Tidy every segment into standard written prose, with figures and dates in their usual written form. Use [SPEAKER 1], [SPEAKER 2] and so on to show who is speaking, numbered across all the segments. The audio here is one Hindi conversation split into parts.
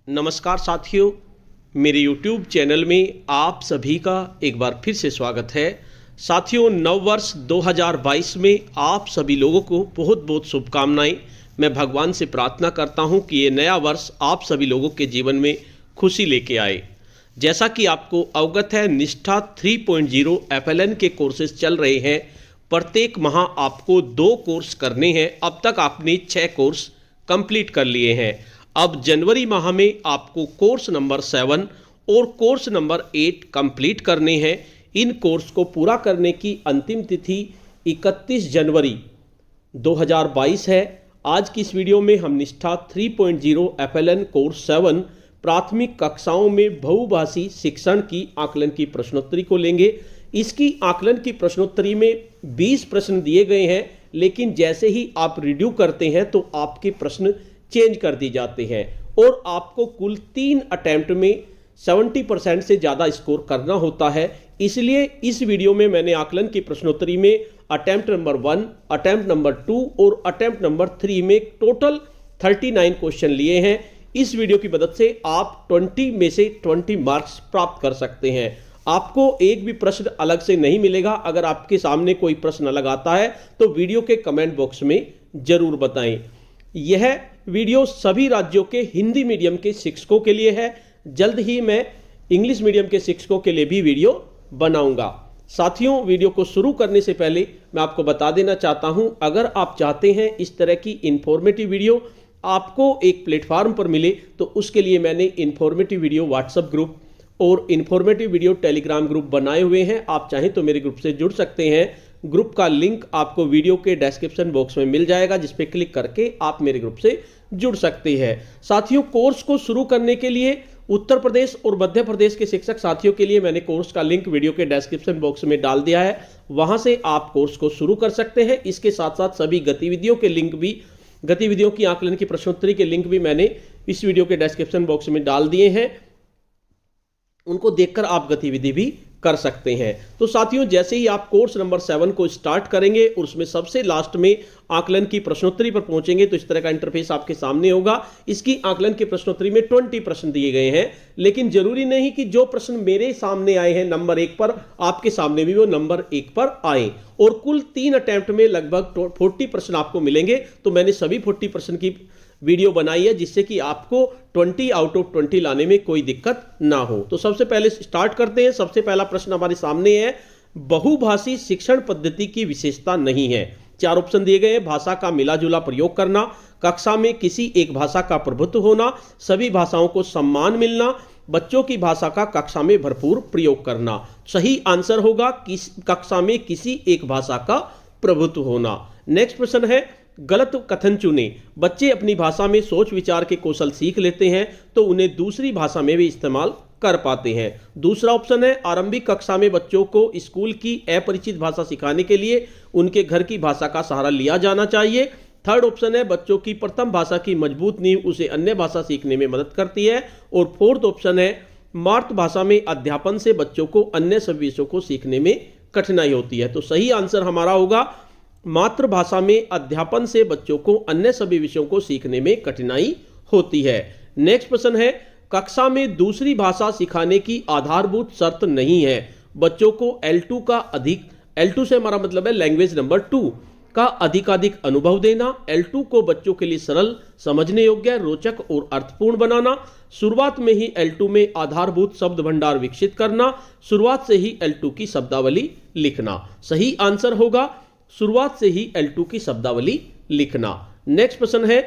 [SPEAKER 1] नमस्कार साथियों, मेरे YouTube चैनल में आप सभी का एक बार फिर से स्वागत है। साथियों, नव वर्ष 2022 में आप सभी लोगों को बहुत बहुत शुभकामनाएं। मैं भगवान से प्रार्थना करता हूं कि ये नया वर्ष आप सभी लोगों के जीवन में खुशी लेके आए। जैसा कि आपको अवगत है, निष्ठा 3.0 FLN के कोर्सेज चल रहे हैं। प्रत्येक माह आपको 2 कोर्स करने हैं। अब तक आपने 6 कोर्स कंप्लीट कर लिए हैं। अब जनवरी माह में आपको कोर्स नंबर 7 और कोर्स नंबर 8 कंप्लीट करने हैं। इन कोर्स को पूरा करने की अंतिम तिथि 31 जनवरी 2022 है। आज की इस वीडियो में हम निष्ठा 3.0 FLN कोर्स 7 प्राथमिक कक्षाओं में बहुभाषी शिक्षण की आकलन की प्रश्नोत्तरी को लेंगे। इसकी आकलन की प्रश्नोत्तरी में 20 प्रश्न दिए गए हैं, लेकिन जैसे ही आप रिव्यू करते हैं तो आपके प्रश्न चेंज कर दी जाते हैं और आपको कुल 3 अटेम्प्ट में 70% से ज़्यादा स्कोर करना होता है। इसलिए इस वीडियो में मैंने आकलन की प्रश्नोत्तरी में अटेम्प्ट नंबर 1, अटेम्प्ट नंबर 2 और अटेम्प्ट नंबर 3 में टोटल 39 क्वेश्चन लिए हैं। इस वीडियो की मदद से आप 20 में से 20 मार्क्स प्राप्त कर सकते हैं। आपको एक भी प्रश्न अलग से नहीं मिलेगा। अगर आपके सामने कोई प्रश्न अलग आता है तो वीडियो के कमेंट बॉक्स में जरूर बताएं। यह वीडियो सभी राज्यों के हिंदी मीडियम के शिक्षकों के लिए है। जल्द ही मैं इंग्लिश मीडियम के शिक्षकों के लिए भी वीडियो बनाऊंगा। साथियों, वीडियो को शुरू करने से पहले मैं आपको बता देना चाहता हूं, अगर आप चाहते हैं इस तरह की इंफॉर्मेटिव वीडियो आपको एक प्लेटफॉर्म पर मिले तो उसके लिए मैंने इंफॉर्मेटिव वीडियो व्हाट्सएप ग्रुप और इंफॉर्मेटिव वीडियो टेलीग्राम ग्रुप बनाए हुए हैं। आप चाहें तो मेरे ग्रुप से जुड़ सकते हैं। ग्रुप का लिंक आपको वीडियो के डिस्क्रिप्शन बॉक्स में मिल जाएगा, जिस पे क्लिक करके आप मेरे ग्रुप से जुड़ सकते हैं। साथियों, कोर्स को शुरू करने के लिए उत्तर प्रदेश और मध्य प्रदेश के शिक्षक साथियों के लिए मैंने कोर्स का लिंक वीडियो के डिस्क्रिप्शन बॉक्स में डाल दिया है। वहां से आप कोर्स को शुरू कर सकते हैं। इसके साथ साथ सभी गतिविधियों के लिंक भी, गतिविधियों की आकलन की प्रश्नोत्तरी के लिंक भी मैंने इस वीडियो के डिस्क्रिप्शन बॉक्स में डाल दिए हैं। उनको देखकर आप गतिविधि भी कर सकते हैं। तो साथियों, जैसे ही आप कोर्स नंबर 7 को स्टार्ट करेंगे और उसमें सबसे लास्ट में आकलन की प्रश्नोत्तरी पर पहुंचेंगे तो इस तरह का इंटरफेस आपके सामने होगा। इसकी आकलन की प्रश्नोत्तरी में 20 प्रश्न दिए गए हैं, लेकिन जरूरी नहीं कि जो प्रश्न मेरे सामने आए हैं नंबर 1 पर, आपके सामने भी वो नंबर 1 पर आए। और कुल 3 अटेम्प्ट में लगभग 40 प्रश्न आपको मिलेंगे। तो मैंने सभी 40 प्रश्न की वीडियो बनाई है, जिससे कि आपको 20 आउट ऑफ 20 लाने में कोई दिक्कत ना हो। तो सबसे पहले स्टार्ट करते हैं। सबसे पहला प्रश्न हमारे सामने है, बहुभाषी शिक्षण पद्धति की विशेषता नहीं है। 4 ऑप्शन दिए गए हैं। भाषा का मिला जुला प्रयोग करना, कक्षा में किसी एक भाषा का प्रभुत्व होना, सभी भाषाओं को सम्मान मिलना, बच्चों की भाषा का कक्षा में भरपूर प्रयोग करना। सही आंसर होगा कक्षा में किसी एक भाषा का प्रभुत्व होना। नेक्स्ट प्रश्न है, गलत कथन चुने। बच्चे अपनी भाषा में सोच विचार के कौशल सीख लेते हैं तो उन्हें दूसरी भाषा में भी इस्तेमाल कर पाते हैं। दूसरा ऑप्शन है, आरंभिक कक्षा में बच्चों को स्कूल की अपरिचित भाषा सिखाने के लिए उनके घर की भाषा का सहारा लिया जाना चाहिए। थर्ड ऑप्शन है, बच्चों की प्रथम भाषा की मजबूत नींव उसे अन्य भाषा सीखने में मदद करती है। और फोर्थ ऑप्शन है, मातृभाषा में अध्यापन से बच्चों को अन्य सभी विषयों को सीखने में कठिनाई होती है। तो सही आंसर हमारा होगा, मातृभाषा में अध्यापन से बच्चों को अन्य सभी विषयों को सीखने में कठिनाई होती है। नेक्स्ट प्रश्न है, कक्षा में दूसरी भाषा सिखाने की आधारभूत शर्त नहीं है। बच्चों को L2 से हमारा मतलब है लैंग्वेज नंबर 2 का अधिकाधिक अनुभव देना, L2 को बच्चों के लिए सरल, समझने योग्य, रोचक और अर्थपूर्ण बनाना, शुरुआत में ही L2 में आधारभूत शब्द भंडार विकसित करना, शुरुआत से ही L2 की शब्दावली लिखना। सही आंसर होगा शुरुआत से ही L2 की शब्दावली लिखना। नेक्स्ट प्रश्न है,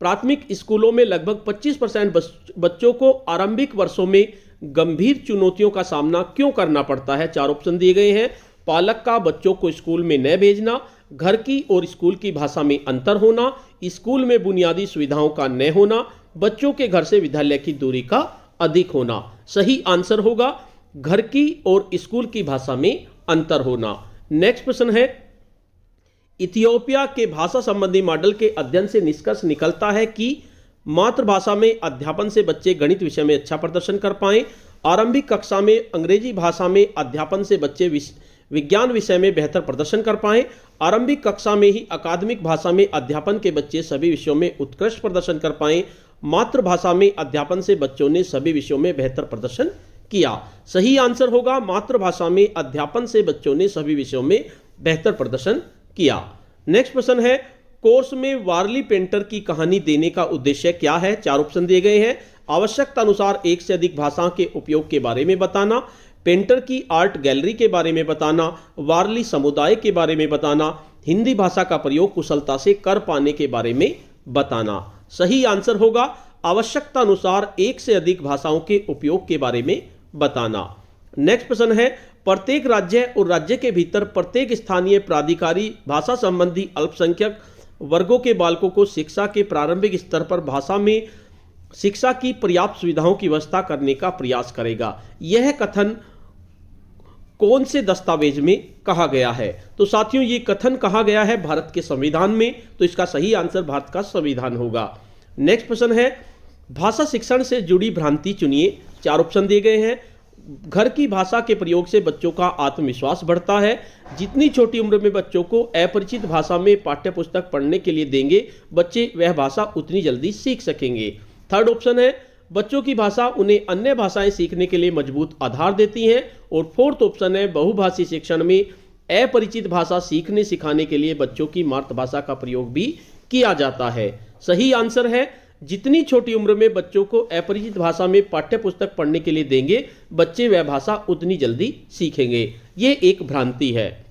[SPEAKER 1] प्राथमिक स्कूलों में लगभग 25% बच्चों को आरंभिक वर्षों में गंभीर चुनौतियों का सामना क्यों करना पड़ता है। 4 ऑप्शन दिए गए हैं। पालक का बच्चों को स्कूल में न भेजना, घर की और स्कूल की भाषा में अंतर होना, स्कूल में बुनियादी सुविधाओं का न होना, बच्चों के घर से विद्यालय की दूरी का अधिक होना। सही आंसर होगा घर की और स्कूल की भाषा में अंतर होना। नेक्स्ट प्रश्न है, इथियोपिया के भाषा संबंधी मॉडल के अध्ययन से निष्कर्ष निकलता है कि मातृभाषा में अध्यापन से बच्चे गणित विषय में अच्छा प्रदर्शन कर पाएं, आरंभिक कक्षा में अंग्रेजी भाषा में अध्यापन से बच्चे विज्ञान विषय में बेहतर प्रदर्शन कर पाएं, आरंभिक कक्षा में ही अकादमिक भाषा में अध्यापन के बच्चे सभी विषयों में उत्कृष्ट प्रदर्शन कर पाएं, मातृभाषा में अध्यापन से बच्चों ने सभी विषयों में बेहतर प्रदर्शन किया। सही आंसर होगा मातृभाषा में अध्यापन से बच्चों ने सभी विषयों में बेहतर प्रदर्शन किया। नेक्स्ट प्रश्न है, कोर्स में वारली पेंटर की कहानी देने का उद्देश्य क्या है? 4 ऑप्शन दिए गए हैं। आवश्यकता अनुसार एक से अधिक भाषाओं के उपयोग के बारे में बताना, पेंटर की आर्ट गैलरी के बारे में बताना, वारली समुदाय के बारे में बताना, हिंदी भाषा का प्रयोग कुशलता से कर पाने के बारे में बताना। सही आंसर होगा आवश्यकता अनुसार एक से अधिक भाषाओं के उपयोग के बारे में बताना। नेक्स्ट प्रश्न है, प्रत्येक राज्य और राज्य के भीतर प्रत्येक स्थानीय प्राधिकारी भाषा संबंधी अल्पसंख्यक वर्गों के बालकों को शिक्षा के प्रारंभिक स्तर पर भाषा में शिक्षा की पर्याप्त सुविधाओं की व्यवस्था करने का प्रयास करेगा। यह कथन कौन से दस्तावेज में कहा गया है? तो साथियों, ये कथन कहा गया है भारत के संविधान में, तो इसका सही आंसर भारत का संविधान होगा। नेक्स्ट प्रश्न है, भाषा शिक्षण से जुड़ी भ्रांति चुनिए। 4 ऑप्शन दिए गए हैं। घर की भाषा के प्रयोग से बच्चों का आत्मविश्वास बढ़ता है। जितनी छोटी उम्र में बच्चों को अपरिचित भाषा में पाठ्य पुस्तक पढ़ने के लिए देंगे, बच्चे वह भाषा उतनी जल्दी सीख सकेंगे। थर्ड ऑप्शन है, बच्चों की भाषा उन्हें अन्य भाषाएं सीखने के लिए मजबूत आधार देती हैं। और फोर्थ ऑप्शन है, बहुभाषी शिक्षण में अपरिचित भाषा सीखने सिखाने के लिए बच्चों की मातृभाषा का प्रयोग भी किया जाता है। सही आंसर है, जितनी छोटी उम्र में बच्चों को अपरिचित भाषा में पाठ्य पुस्तक पढ़ने के लिए देंगे, बच्चे वह भाषा उतनी जल्दी सीखेंगे। ये एक भ्रांति है।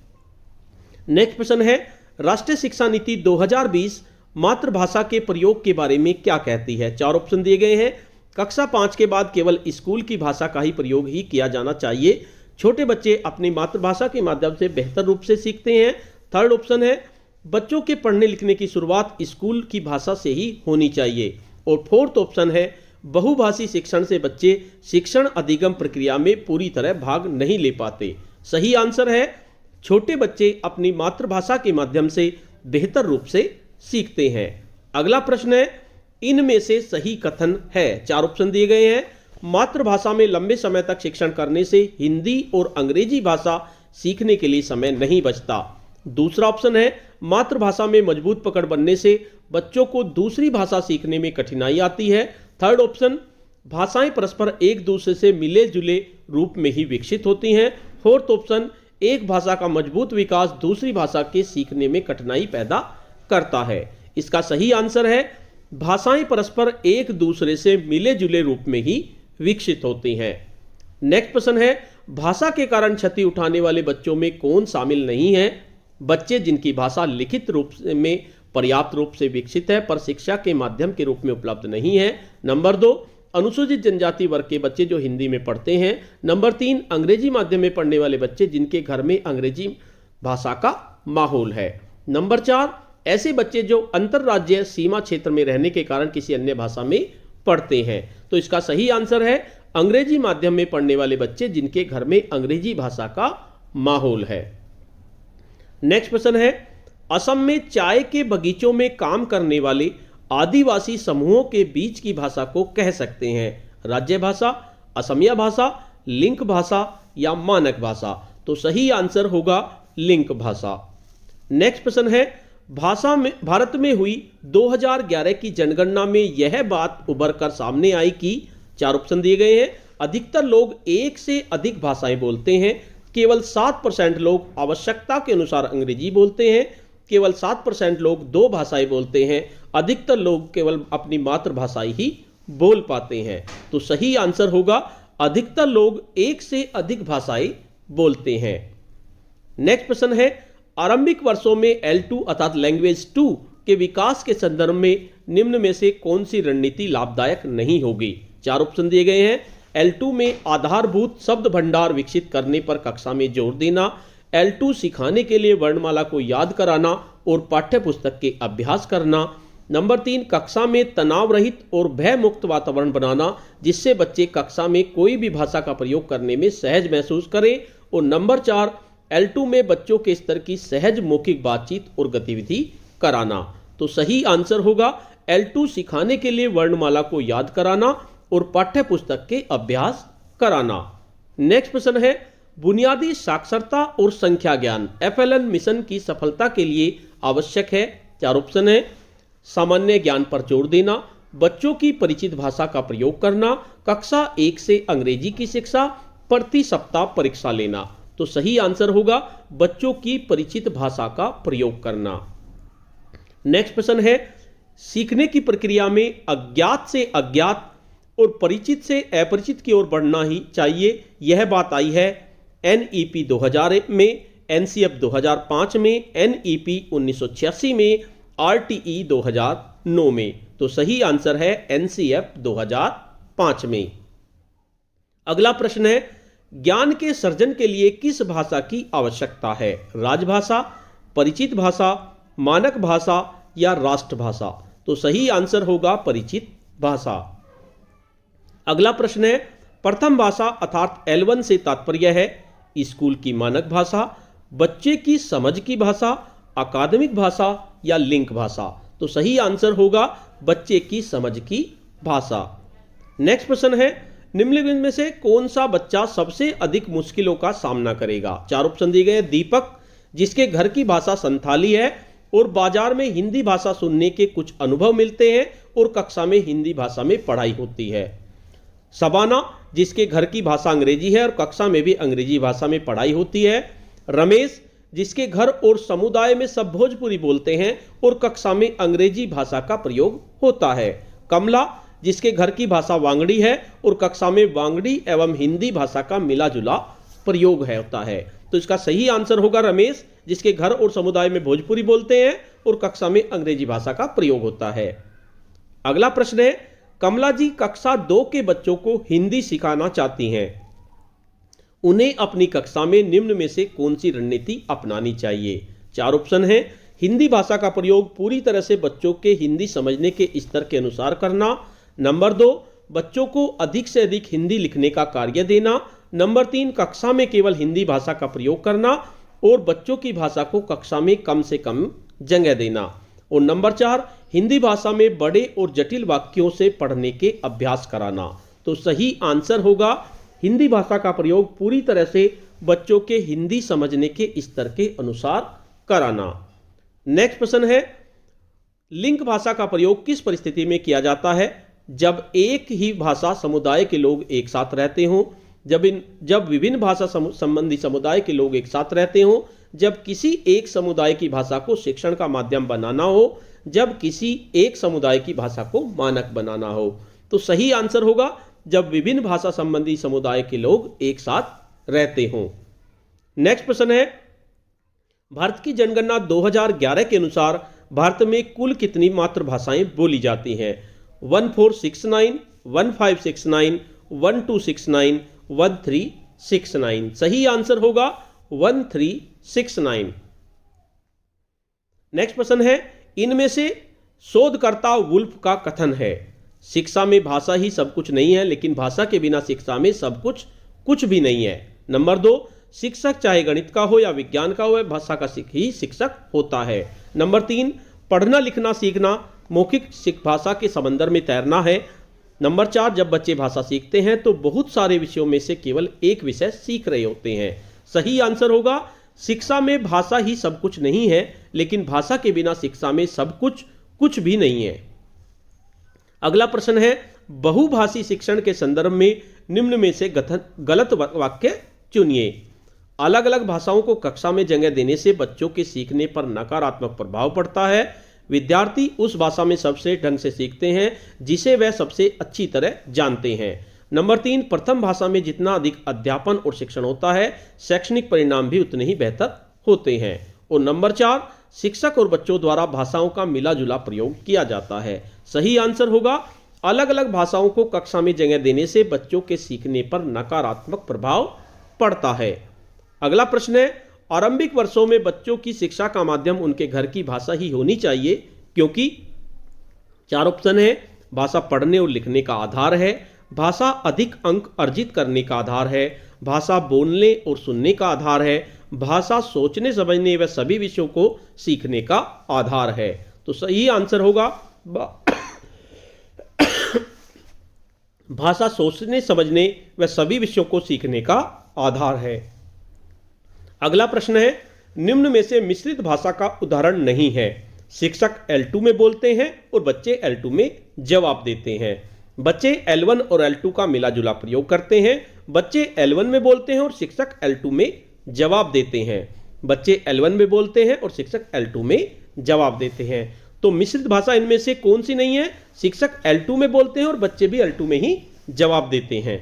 [SPEAKER 1] नेक्स्ट प्रश्न है, राष्ट्रीय शिक्षा नीति 2020 मातृभाषा के प्रयोग के बारे में क्या कहती है? 4 ऑप्शन दिए गए हैं। कक्षा 5 के बाद केवल स्कूल की भाषा का ही प्रयोग ही किया जाना चाहिए। छोटे बच्चे अपनी मातृभाषा के माध्यम से बेहतर रूप से सीखते हैं। थर्ड ऑप्शन है, बच्चों के पढ़ने लिखने की शुरुआत स्कूल की भाषा से ही होनी चाहिए। और फोर्थ ऑप्शन है, बहुभाषी शिक्षण से बच्चे शिक्षण अधिगम प्रक्रिया में पूरी तरह भाग नहीं ले पाते। सही आंसर है, छोटे बच्चे अपनी मातृभाषा के माध्यम से बेहतर रूप से सीखते हैं। अगला प्रश्न है, इनमें से सही कथन है? 4 ऑप्शन दिए गए हैं। मातृभाषा में लंबे समय तक शिक्षण करने से हिंदी और अंग्रेजी भाषा सीखने के लिए समय नहीं बचता। दूसरा ऑप्शन है, मातृभाषा में मजबूत पकड़ बनने से बच्चों को दूसरी भाषा सीखने में कठिनाई आती है। थर्ड ऑप्शन, भाषाएं परस्पर एक दूसरे से मिले जुले रूप में ही विकसित होती हैं। फोर्थ ऑप्शन, एक भाषा का मजबूत विकास दूसरी भाषा के सीखने में कठिनाई पैदा करता है। इसका सही आंसर है, भाषाएं परस्पर एक दूसरे से मिले जुले रूप में ही विकसित होती हैं। नेक्स्ट प्रश्न है, भाषा के कारण क्षति उठाने वाले बच्चों में कौन शामिल नहीं है? बच्चे जिनकी भाषा लिखित रूप में पर्याप्त रूप से विकसित है पर शिक्षा के माध्यम के रूप में उपलब्ध नहीं है। नंबर 2, अनुसूचित जनजाति वर्ग के बच्चे जो हिंदी में पढ़ते हैं। नंबर 3, अंग्रेजी माध्यम में पढ़ने वाले बच्चे जिनके घर में अंग्रेजी भाषा का माहौल है। नंबर 4, ऐसे बच्चे जो अंतर्राज्यीय सीमा क्षेत्र में रहने के कारण किसी अन्य भाषा में पढ़ते हैं। तो इसका सही आंसर है, अंग्रेजी माध्यम में पढ़ने वाले बच्चे जिनके घर में अंग्रेजी भाषा का माहौल है। नेक्स्ट प्रश्न है, असम में चाय के बगीचों में काम करने वाले आदिवासी समूहों के बीच की भाषा को कह सकते हैं? राज्य भाषा, असमिया भाषा, लिंक भाषा या मानक भाषा? तो सही आंसर होगा लिंक भाषा। नेक्स्ट प्रश्न है, भारत में हुई 2011 की जनगणना में यह बात उभर कर सामने आई कि 4 ऑप्शन दिए गए हैं। अधिकतर लोग एक से अधिक भाषाएं बोलते हैं, केवल 7% लोग आवश्यकता के अनुसार अंग्रेजी बोलते हैं, केवल 7% लोग 2 भाषाएं बोलते हैं, अधिकतर लोग केवल अपनी मातृभाषा ही बोल पाते हैं। तो सही आंसर होगा, अधिकतर लोग एक से अधिक भाषाएं बोलते हैं। नेक्स्ट प्रश्न है, आरंभिक वर्षों में L2 अर्थात लैंग्वेज 2 के विकास के संदर्भ में निम्न में से कौन सी रणनीति लाभदायक नहीं होगी? 4 ऑप्शन दिए गए हैं। L2 में आधारभूत शब्द भंडार विकसित करने पर कक्षा में जोर देना, L2 सिखाने के लिए वर्णमाला को याद कराना और पाठ्य पुस्तक के अभ्यास करना। नंबर 3, कक्षा में तनाव रहित और भय मुक्त वातावरण बनाना जिससे बच्चे कक्षा में कोई भी भाषा का प्रयोग करने में सहज महसूस करें। और नंबर 4, L2 में बच्चों के स्तर की सहज मौखिक बातचीत और गतिविधि कराना। तो सही आंसर होगा, L2 सिखाने के लिए वर्णमाला को याद कराना और पाठ्य पुस्तक के अभ्यास कराना। नेक्स्ट प्रश्न है, बुनियादी साक्षरता और संख्या ज्ञान FLN मिशन की सफलता के लिए आवश्यक है? 4 ऑप्शन है। सामान्य ज्ञान पर जोर देना, बच्चों की परिचित भाषा का प्रयोग करना, कक्षा 1 से अंग्रेजी की शिक्षा, प्रति सप्ताह परीक्षा लेना। तो सही आंसर होगा बच्चों की परिचित भाषा का प्रयोग करना। नेक्स्ट प्रश्न है, सीखने की प्रक्रिया में अज्ञात से अज्ञात और परिचित से अपरिचित की ओर बढ़ना ही चाहिए। यह बात आई है NEP 2000 में, NCF 2005 में, NEP 1986 में, RTE 2009 में। तो सही आंसर है NCF 2005 में। अगला प्रश्न है, ज्ञान के सर्जन के लिए किस भाषा की आवश्यकता है? राजभाषा, परिचित भाषा, मानक भाषा या राष्ट्रभाषा? तो सही आंसर होगा परिचित भाषा। अगला प्रश्न है, प्रथम भाषा अर्थात L1 से तात्पर्य है स्कूल की मानक भाषा, बच्चे की समझ की भाषा, अकादमिक भाषा या लिंक भाषा? तो सही आंसर होगा बच्चे की समझ की भाषा। नेक्स्ट प्रश्न है, निम्नलिखित में से कौन सा बच्चा सबसे अधिक मुश्किलों का सामना करेगा? चार ऑप्शन दिए गए। दीपक, जिसके घर की भाषा संथाली है और बाजार में हिंदी भाषा सुनने के कुछ अनुभव मिलते हैं और कक्षा में हिंदी भाषा में पढ़ाई होती है। शबाना, जिसके घर की भाषा अंग्रेजी है और कक्षा में भी अंग्रेजी भाषा में पढ़ाई होती है। रमेश, जिसके घर और समुदाय में सब भोजपुरी बोलते हैं और कक्षा में अंग्रेजी भाषा का प्रयोग होता है। कमला, जिसके घर की भाषा वांगड़ी है और कक्षा में वांगड़ी एवं हिंदी भाषा का मिला जुला प्रयोग होता है। तो इसका सही आंसर होगा रमेश, जिसके घर और समुदाय में भोजपुरी बोलते हैं और कक्षा में अंग्रेजी भाषा का प्रयोग होता है। अगला प्रश्न है, कमला जी कक्षा 2 के बच्चों को हिंदी सिखाना चाहती हैं, उन्हें अपनी कक्षा में निम्न में से कौन सी रणनीति अपनानी चाहिए? चार ऑप्शन है। हिंदी भाषा का प्रयोग पूरी तरह से बच्चों के हिंदी समझने के स्तर के अनुसार करना। नंबर 2, बच्चों को अधिक से अधिक हिंदी लिखने का कार्य देना। नंबर 3, कक्षा में केवल हिंदी भाषा का प्रयोग करना और बच्चों की भाषा को कक्षा में कम से कम जगह देना। और नंबर 4, हिंदी भाषा में बड़े और जटिल वाक्यों से पढ़ने के अभ्यास कराना। तो सही आंसर होगा हिंदी भाषा का प्रयोग पूरी तरह से बच्चों के हिंदी समझने के स्तर के अनुसार कराना। नेक्स्ट प्रश्न है, लिंक भाषा का प्रयोग किस परिस्थिति में किया जाता है? जब एक ही भाषा समुदाय के लोग एक साथ रहते हों, जब विभिन्न भाषा संबंधी समुदाय के लोग एक साथ रहते हों, जब किसी एक समुदाय की भाषा को शिक्षण का माध्यम बनाना हो, जब किसी एक समुदाय की भाषा को मानक बनाना हो। तो सही आंसर होगा जब विभिन्न भाषा संबंधी समुदाय के लोग एक साथ रहते हों। नेक्स्ट प्रश्न है, भारत की जनगणना 2011 के अनुसार भारत में कुल कितनी मातृभाषाएं बोली जाती हैं? 1469, 1569, 1269, 1369। सही आंसर होगा 1369। नेक्स्ट प्रश्न है, इनमें से शोधकर्ता वुल्फ का कथन है, शिक्षा में भाषा ही सब कुछ नहीं है, लेकिन भाषा के बिना शिक्षा में सब कुछ भी नहीं है। नंबर 2, शिक्षक चाहे गणित का हो या विज्ञान का हो, भाषा का ही शिक्षक होता है। नंबर 3, पढ़ना लिखना सीखना मौखिक भाषा के समंदर में तैरना है। नंबर 4, जब बच्चे भाषा सीखते हैं तो बहुत सारे विषयों में से केवल एक विषय सीख रहे होते हैं। सही आंसर होगा शिक्षा में भाषा ही सब कुछ नहीं है, लेकिन भाषा के बिना शिक्षा में सब कुछ भी नहीं है। अगला प्रश्न है, बहुभाषी शिक्षण के संदर्भ में निम्न में से गलत वाक्य चुनिए। अलग अलग भाषाओं को कक्षा में जगह देने से बच्चों के सीखने पर नकारात्मक प्रभाव पड़ता है। विद्यार्थी उस भाषा में सबसे ढंग से सीखते हैं जिसे वह सबसे अच्छी तरह जानते हैं। नंबर 3, प्रथम भाषा में जितना अधिक अध्यापन और शिक्षण होता है, शैक्षणिक परिणाम भी उतने ही बेहतर होते हैं। और नंबर 4, शिक्षक और बच्चों द्वारा भाषाओं का मिला जुला प्रयोग किया जाता है। सही आंसर होगा अलग अलग भाषाओं को कक्षा में जगह देने से बच्चों के सीखने पर नकारात्मक प्रभाव पड़ता है। अगला प्रश्न है, आरंभिक वर्षों में बच्चों की शिक्षा का माध्यम उनके घर की भाषा ही होनी चाहिए, क्योंकि चार ऑप्शन है। भाषा पढ़ने और लिखने का आधार है, भाषा अधिक अंक अर्जित करने का आधार है, भाषा बोलने और सुनने का आधार है, भाषा सोचने समझने व सभी विषयों को सीखने का आधार है। तो सही आंसर होगा भाषा सोचने समझने व सभी विषयों को सीखने का आधार है। अगला प्रश्न है, निम्न में से मिश्रित भाषा का उदाहरण नहीं है। शिक्षक L2 में बोलते हैं और बच्चे L2 में जवाब देते हैं। बच्चे L1 और L2 का मिला जुला प्रयोग करते हैं। बच्चे L1 में बोलते हैं और शिक्षक L2 में जवाब देते हैं। बच्चे L1 में बोलते हैं और शिक्षक L2 में जवाब देते हैं। तो मिश्रित भाषा इनमें से कौन सी नहीं है? शिक्षक L2 में बोलते हैं और बच्चे भी L2 में ही जवाब देते हैं।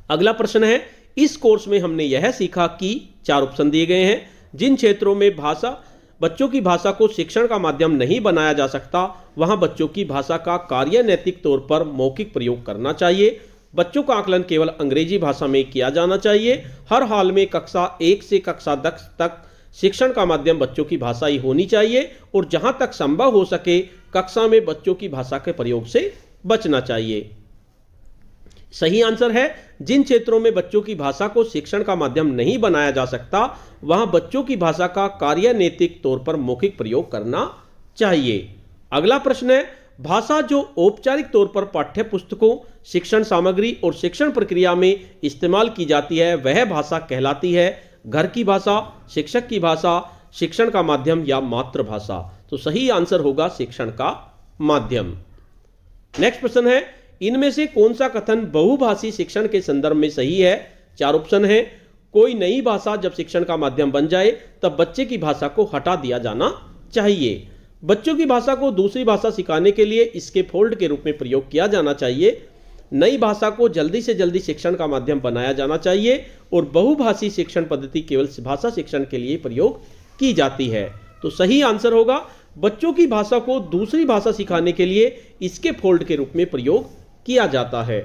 [SPEAKER 1] अगला प्रश्न है, इस कोर्स में हमने यह सीखा कि 4 ऑप्शन दिए गए हैं। जिन क्षेत्रों में बच्चों की भाषा को शिक्षण का माध्यम नहीं बनाया जा सकता, वहां बच्चों की भाषा का कार्यनैतिक तौर पर मौखिक प्रयोग करना चाहिए। बच्चों का आकलन केवल अंग्रेजी भाषा में किया जाना चाहिए। हर हाल में कक्षा 1 से कक्षा 10 तक शिक्षण का माध्यम बच्चों की भाषा ही होनी चाहिए और जहां तक संभव हो सके कक्षा में बच्चों की भाषा के प्रयोग से बचना चाहिए। सही आंसर है, जिन क्षेत्रों में बच्चों की भाषा को शिक्षण का माध्यम नहीं बनाया जा सकता, वहां बच्चों की भाषा का कार्यनैतिक तौर पर मौखिक प्रयोग करना चाहिए। अगला प्रश्न है, भाषा जो औपचारिक तौर पर पाठ्य पुस्तकों, शिक्षण सामग्री और शिक्षण प्रक्रिया में इस्तेमाल की जाती है, वह भाषा कहलाती है घर की भाषा, शिक्षक की भाषा, शिक्षण का माध्यम या मातृभाषा। तो सही आंसर होगा शिक्षण का माध्यम। नेक्स्ट प्रश्न है, इनमें से कौन सा कथन बहुभाषी शिक्षण के संदर्भ में सही है? 4 ऑप्शन है। कोई नई भाषा जब शिक्षण का माध्यम बन जाए तब बच्चे की भाषा को हटा दिया जाना चाहिए। बच्चों की भाषा को दूसरी भाषा सिखाने के लिए इसके फोल्ड के रूप में प्रयोग किया जाना चाहिए। नई भाषा को जल्दी से जल्दी शिक्षण का माध्यम बनाया जाना चाहिए और बहुभाषी शिक्षण पद्धति केवल भाषा शिक्षण के लिए प्रयोग की जाती है। तो सही आंसर होगा, बच्चों की भाषा को दूसरी भाषा सिखाने के लिए इसके फोल्ड के रूप में प्रयोग किया जाता है।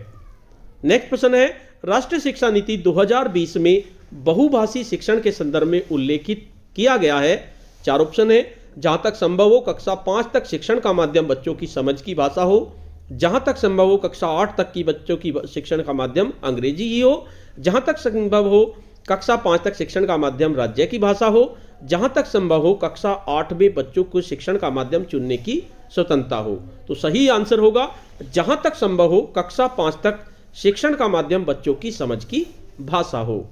[SPEAKER 1] नेक्स्ट प्रश्न है, राष्ट्रीय शिक्षा नीति 2020 में बहुभाषी शिक्षण के संदर्भ में उल्लेखित किया गया है। 4 ऑप्शन है। जहां तक संभव हो कक्षा 5 तक शिक्षण का माध्यम बच्चों की समझ की भाषा हो, जहां तक संभव हो कक्षा 8 तक की बच्चों की शिक्षण का माध्यम अंग्रेजी ही हो, जहां तक संभव हो कक्षा 5 तक शिक्षण का माध्यम राज्य की भाषा हो, जहां तक संभव हो कक्षा 8 में बच्चों को शिक्षण का माध्यम चुनने की स्वतंत्रता हो। तो सही आंसर होगा, जहां तक संभव हो कक्षा 5 तक शिक्षण का माध्यम बच्चों की समझ की भाषा हो।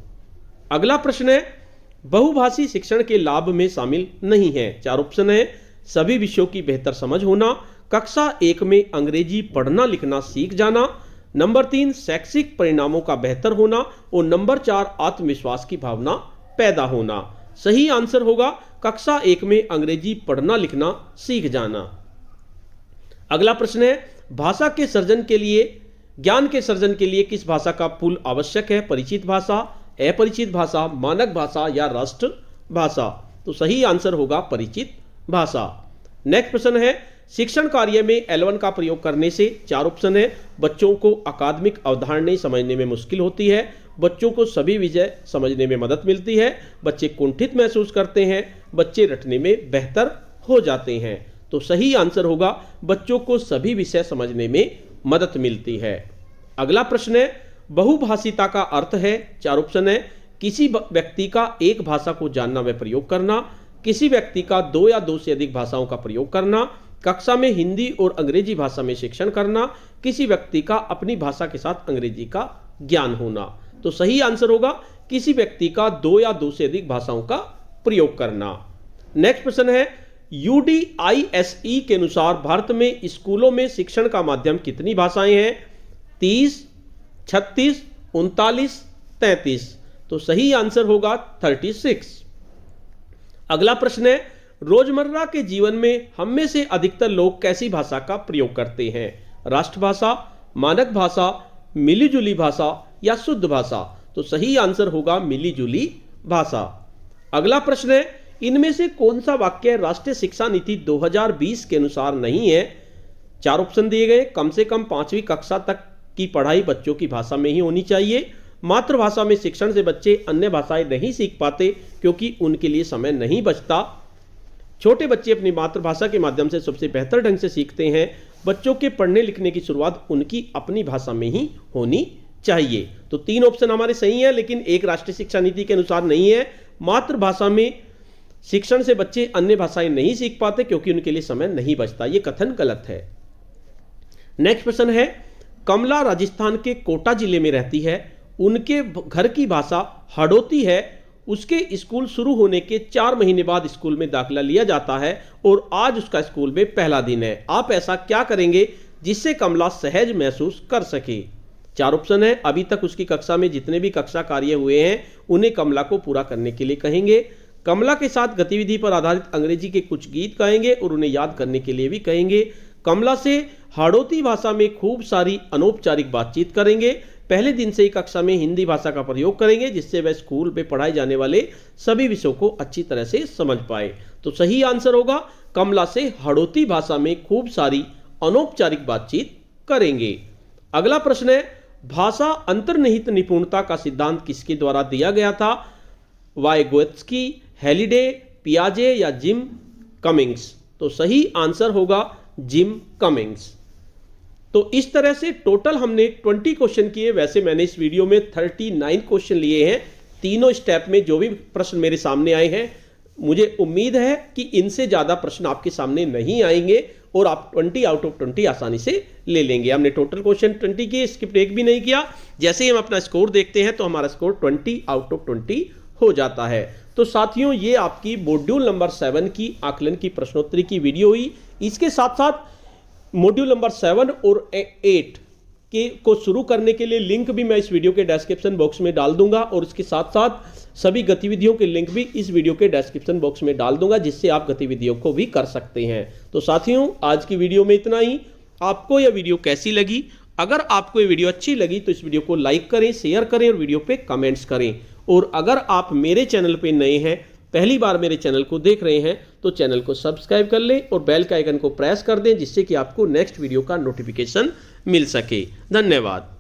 [SPEAKER 1] अगला प्रश्न है, बहुभाषी शिक्षण के लाभ में शामिल नहीं है। 4 ऑप्शन है। सभी विषयों की बेहतर समझ होना, कक्षा 1 में अंग्रेजी पढ़ना लिखना सीख जाना, नंबर 3 शैक्षिक परिणामों का बेहतर होना और नंबर 4 आत्मविश्वास की भावना पैदा होना। सही आंसर होगा कक्षा 1 में अंग्रेजी पढ़ना लिखना सीख जाना। अगला प्रश्न है, भाषा के सर्जन के लिए, ज्ञान के सर्जन के लिए किस भाषा का पुल आवश्यक है? परिचित भाषा, अपरिचित भाषा, मानक भाषा या राष्ट्र भाषा। तो सही आंसर होगा परिचित भाषा। नेक्स्ट प्रश्न है, शिक्षण कार्य में L1 का प्रयोग करने से 4 ऑप्शन है। बच्चों को अकादमिक अवधारणाएं समझने में मुश्किल होती है, बच्चों को सभी विषय समझने में मदद मिलती है, बच्चे कुंठित महसूस करते हैं, बच्चे रटने में बेहतर हो जाते हैं। तो सही आंसर होगा बच्चों को सभी विषय समझने में मदद मिलती है। अगला प्रश्न है, बहुभाषिता का अर्थ है। 4 ऑप्शन है। किसी व्यक्ति का एक भाषा को जानना व प्रयोग करना, किसी व्यक्ति का 2 या 2 से अधिक भाषाओं का प्रयोग करना, कक्षा में हिंदी और अंग्रेजी भाषा में शिक्षण करना, किसी व्यक्ति का अपनी भाषा के साथ अंग्रेजी का ज्ञान होना। तो सही आंसर होगा किसी व्यक्ति का 2 या 2 से अधिक भाषाओं का प्रयोग करना। नेक्स्ट प्रश्न है, UDISE के अनुसार भारत में स्कूलों में शिक्षण का माध्यम कितनी भाषाएं हैं? 30, 36, 39, 33। तो सही आंसर होगा 36। अगला प्रश्न है, रोजमर्रा के जीवन में हम में से अधिकतर लोग कैसी भाषा का प्रयोग करते हैं? राष्ट्रभाषा, मानक भाषा, मिलीजुली भाषा या शुद्ध भाषा। तो सही आंसर होगा मिलीजुली भाषा। अगला प्रश्न है, इनमें से कौन सा वाक्य राष्ट्रीय शिक्षा नीति 2020 के अनुसार नहीं है? 4 ऑप्शन दिए गए। कम से कम 5वीं कक्षा तक की पढ़ाई बच्चों की भाषा में ही होनी चाहिए, मातृभाषा में शिक्षण से बच्चे अन्य भाषाएं नहीं सीख पाते क्योंकि उनके लिए समय नहीं बचता, छोटे बच्चे अपनी मातृभाषा के माध्यम से सबसे बेहतर ढंग से सीखते हैं, बच्चों के पढ़ने लिखने की शुरुआत उनकी अपनी भाषा में ही होनी चाहिए। तो 3 ऑप्शन हमारे सही है, लेकिन एक राष्ट्रीय शिक्षा नीति के अनुसार नहीं है। मातृभाषा में शिक्षण से बच्चे अन्य भाषाएं नहीं सीख पाते क्योंकि उनके लिए समय नहीं बचता, ये कथन गलत है। नेक्स्ट प्रश्न है, कमला राजस्थान के कोटा जिले में रहती है, उनके घर की भाषा हड़ौती है, उसके स्कूल शुरू होने के 4 महीने बाद स्कूल में दाखिला लिया जाता है और आज उसका स्कूल में पहला दिन है। आप ऐसा क्या करेंगे जिससे कमला सहज महसूस कर सके? 4 ऑप्शन है। अभी तक उसकी कक्षा में जितने भी कक्षा कार्य हुए हैं उन्हें कमला को पूरा करने के लिए कहेंगे। कमला के साथ गतिविधि पर आधारित अंग्रेजी के कुछ गीत गाएंगे और उन्हें याद करने के लिए भी कहेंगे। कमला से हाड़ौती भाषा में खूब सारी अनौपचारिक बातचीत करेंगे। पहले दिन से ही कक्षा में हिंदी भाषा का प्रयोग करेंगे जिससे वह स्कूल में पढ़ाए जाने वाले सभी विषयों को अच्छी तरह से समझ पाए। तो सही आंसर होगा कमला से हाड़ौती भाषा में खूब सारी अनौपचारिक बातचीत करेंगे। अगला प्रश्न है, भाषा अंतर्निहित निपुणता का सिद्धांत किसके द्वारा दिया गया था? वाइगोत्स्की, हेलिडे, पियाजे या जिम कमिंग्स? तो सही आंसर होगा जिम कमिंग्स। तो इस तरह से टोटल हमने 20 क्वेश्चन किए। वैसे मैंने इस वीडियो में 39 क्वेश्चन लिए हैं। तीनों स्टेप में जो भी प्रश्न मेरे सामने आए हैं, मुझे उम्मीद है कि इनसे ज़्यादा प्रश्न आपके सामने नहीं आएंगे और आप 20 आउट ऑफ 20 आसानी से ले लेंगे। हमने टोटल क्वेश्चन 20 किए, स्किप एक भी नहीं किया। जैसे ही हम अपना स्कोर देखते हैं तो हमारा स्कोर 20 आउट ऑफ 20 हो जाता है। तो साथियों, ये आपकी मॉड्यूल नंबर 7 की आकलन की प्रश्नोत्तरी की वीडियो हुई। इसके साथ साथ मॉड्यूल नंबर 7 और 8 को शुरू करने के लिए लिंक भी मैं इस वीडियो के डिस्क्रिप्शन बॉक्स में डाल दूंगा और इसके साथ साथ सभी गतिविधियों के लिंक भी इस वीडियो के डिस्क्रिप्शन बॉक्स में डाल दूंगा जिससे आप गतिविधियों को भी कर सकते हैं। तो साथियों, आज की वीडियो में इतना ही। आपको यह वीडियो कैसी लगी? अगर आपको ये वीडियो अच्छी लगी तो इस वीडियो को लाइक करें, शेयर करें और वीडियो पे कमेंट्स करें। और अगर आप मेरे चैनल पे नए हैं, पहली बार मेरे चैनल को देख रहे हैं, तो चैनल को सब्सक्राइब कर लें और बेल का आइकन को प्रेस कर दें जिससे कि आपको नेक्स्ट वीडियो का नोटिफिकेशन मिल सके। धन्यवाद।